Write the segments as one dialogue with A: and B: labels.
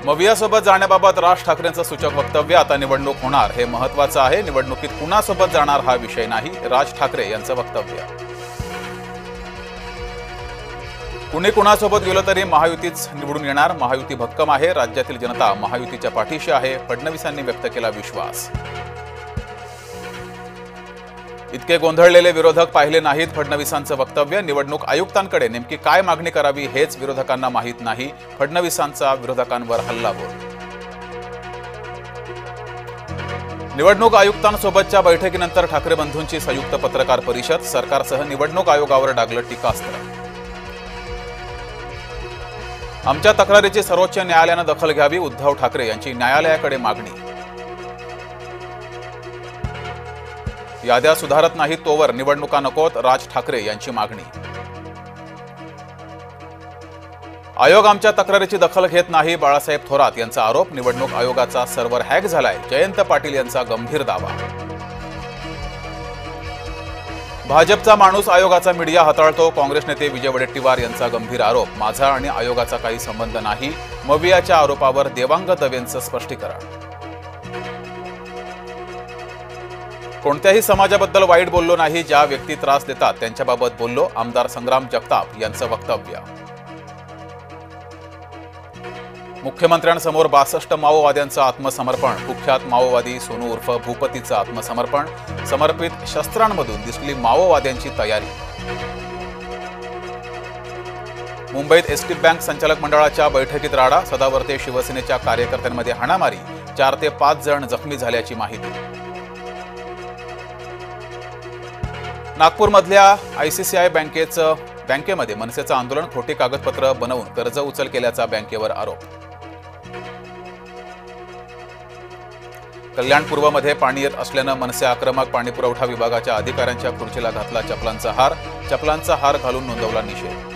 A: मवियासोबत जाण्याबाबत राज ठाकरेंचं सूचक वक्तव्य. आता निवडणूक होणार हे महत्त्वाचं आहे, निवडणुकीत कुणासोबत जाणार हा विषय नाही, राज ठाकरे यांचं वक्तव्य. कुणी कुणासोबत गेलं तरी महायुतीच निवडून येणार, महायुती भक्कम आहे, राज्यातील जनता महायुतीच्या पाठीशी आहे, फडणवीसांनी व्यक्त केला विश्वास. इतके गोंधळलेले विरोधक पाहिले नाहीत, फडणवीसांचं वक्तव्य. निवडणूक आयुक्तांकडे नेमकी काय मागणी करावी हेच विरोधकांना माहीत नाही, फडणवीसांचा विरोधकांवर हल्लाबोल. निवडणूक आयुक्तांसोबतच्या बैठकीनंतर ठाकरे बंधूंची संयुक्त पत्रकार परिषद. सरकारसह निवडणूक आयोगावर डागलं टीकास्त्र. आमच्या तक्रारीची सर्वोच्च न्यायालयानं दखल घ्यावी, उद्धव ठाकरे यांची न्यायालयाकडे मागणी. याद्या सुधारत नाही तोवर निवडणुका नकोत, राज ठाकरे यांची मागणी. आयोग आमच्या तक्रारीची दखल घेत नाही, बाळासाहेब थोरात यांचा आरोप. निवडणूक आयोगाचा सर्व्हर हॅक झालाय, जयंत पाटील यांचा गंभीर दावा. भाजपचा माणूस आयोगाचा मीडिया हाताळतो, काँग्रेस नेते विजय वडेट्टीवार यांचा गंभीर आरोप. माझा आणि आयोगाचा काही संबंध नाही, मवियाच्या आरोपावर देवांग दवेंचं स्पष्टीकरण. कोणत्याही समाजाबद्दल वाईट बोललो नाही, ज्या व्यक्ती त्रास देतात त्यांच्याबाबत बोललो, आमदार संग्राम जगताप यांचं वक्तव्य. मुख्यमंत्र्यांसमोर 62 माओवाद्यांचं आत्मसमर्पण. कुख्यात माओवादी सोनू उर्फ भूपतीचं आत्मसमर्पण. समर्पित शस्त्रांमधून दिसली माओवाद्यांची तयारी. मुंबईत एसटी बँक संचालक मंडळाच्या बैठकीत राडा. सदावर्ते शिवसेनेच्या कार्यकर्त्यांमध्ये हाणामारी. 4 ते 5 जण जखमी झाल्याची माहिती. नागपूरमधल्या ICICI बँकेमध्ये मनसेचं आंदोलन. खोटी कागदपत्र बनवून कर्ज उचल केल्याचा बँकेवर आरोप. कल्याण पूर्वमध्ये पाणी येत असल्यानं मनसे आक्रमक. पाणी पुरवठा विभागाच्या अधिकाऱ्यांच्या खुर्चीला घातला चपलांचा हार. चपलांचा हार घालून नोंदवला निषेध.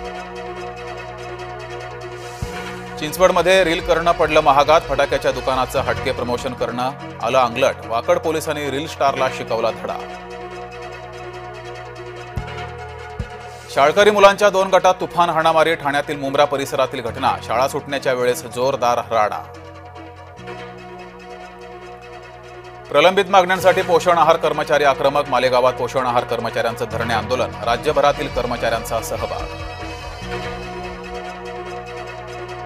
A: चिंचवडमध्ये रील करणं पडलं महागात. फटाक्याच्या दुकानाचं हटके प्रमोशन करणं आलं अंगलट. वाकड पोलिसांनी रील स्टारला शिकवला धडा. शाळकरी मुलांच्या 2 गटात तुफान हाणामारी. ठाण्यातील मुंब्रा परिसरातील घटना. शाळा सुटण्याच्या वेळेस जोरदार राडा. प्रलंबित मागण्यांसाठी पोषण आहार कर्मचारी आक्रमक. मालेगावात पोषण आहार कर्मचाऱ्यांचं धरणे आंदोलन. राज्यभरातील कर्मचाऱ्यांचा सहभाग.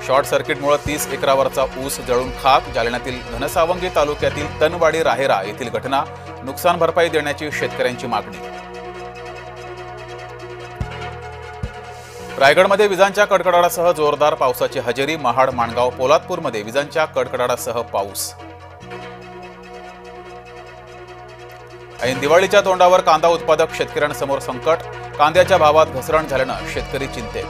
A: शॉर्ट सर्किटमुळे 30 एकरावरचा ऊस जळून खाक. जालन्यातील घनसावंगी तालुक्यातील तनवाडी राहेरा येथील घटना. नुकसान भरपाई देण्याची शेतकऱ्यांची मागणी. रायगडमध्ये विजांच्या कडकडाटासह जोरदार पावसाची हजेरी. महाड, माणगाव, पोलादपूरमध्ये विजांच्या कडकडाटासह पाऊस. ऐन दिवाळीच्या तोंडावर कांदा उत्पादक शेतकऱ्यांसमोर संकट. कांद्याच्या भावात घसरण झाल्यानं शेतकरी चिंतेत.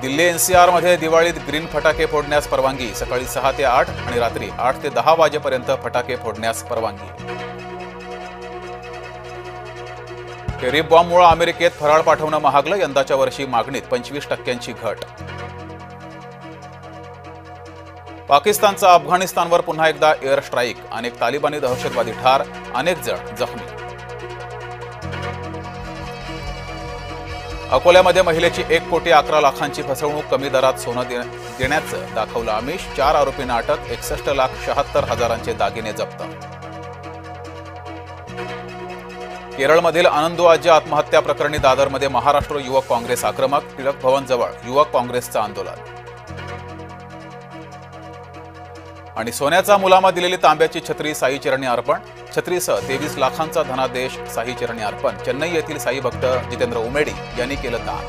A: दिल्ली NCR मध्ये दिवाळीत ग्रीन फटाके फोडण्यास परवानगी. सकाळी 6 ते 8 आणि रात्री 8 ते 10 वाजेपर्यंत फटाके फोडण्यास परवानगी. टेरिफ बॉम्बमुळे अमेरिकेत फराळ पाठवणं महागलं. यंदाच्या वर्षी मागणीत 25% घट. पाकिस्तानचा अफगाणिस्तानवर पुन्हा एकदा एअर स्ट्राईक. अनेक तालिबानी दहशतवादी ठार, अनेक जण जखमी. अकोल्यामध्ये महिलेची 1,11,00,000ची फसवणूक. कमी दरात सोनं देण्याचं दाखवलं आमिष. 4 आरोपींना अटक. 61,76,000चे दागिने जप्त. केरळमधील आनंदू आजी आत्महत्या प्रकरणी दादरमध्ये महाराष्ट्र युवक काँग्रेस आक्रमक. टिळक भवन जवळ युवक काँग्रेसचं आंदोलन. आणि सोन्याचा मुलामा दिलेली तांब्याची छत्री साई चरणी अर्पण. छत्रीसह 23 लाखांचा धनादेश साई चरणी अर्पण. चेन्नई येथील साई भक्त जितेंद्र उमेडी यांनी केलं दान.